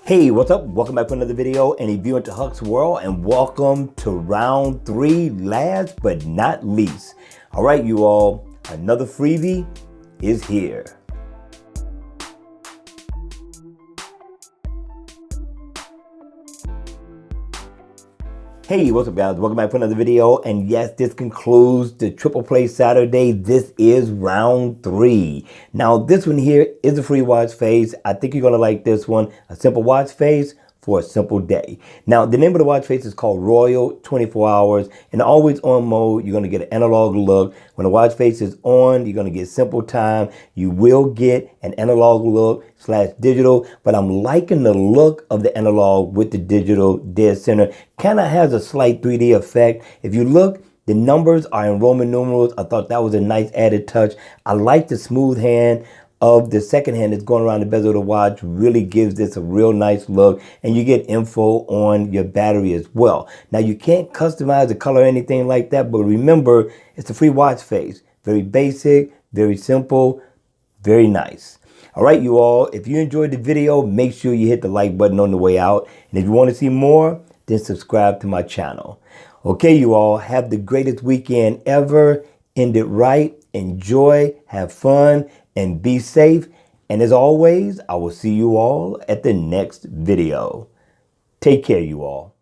Hey, what's up? Welcome back to another video and a view into Huck's World, and welcome to round 3, last but not least. All right, you all, another freebie is here. Hey, what's up, guys? Welcome back to another video, and yes, this concludes the Triple Play Saturday. This is round 3. Now, this one here is a free watch face. I think you're gonna like this one. A simple watch face for a simple day. Now, the name of the watch face is called Royal 24 Hours. In the always on mode, you're gonna get an analog look. When the watch face is on, you're gonna get simple time. You will get an analog look / digital, but I'm liking the look of the analog with the digital dead center. Kind of has a slight 3D effect. If you look, the numbers are in Roman numerals. I thought that was a nice added touch. I like the smooth hand of the second hand that's going around the bezel of the watch. Really gives this a real nice look, and you get info on your battery as well. Now, you can't customize the color or anything like that, but remember, it's a free watch face. Very basic, very simple, very nice. All right, you all, if you enjoyed the video, make sure you hit the like button on the way out. And if you want to see more, then subscribe to my channel. Okay, you all, have the greatest weekend ever. End it right, enjoy, have fun, and be safe. And as always, I will see you all at the next video. Take care, you all.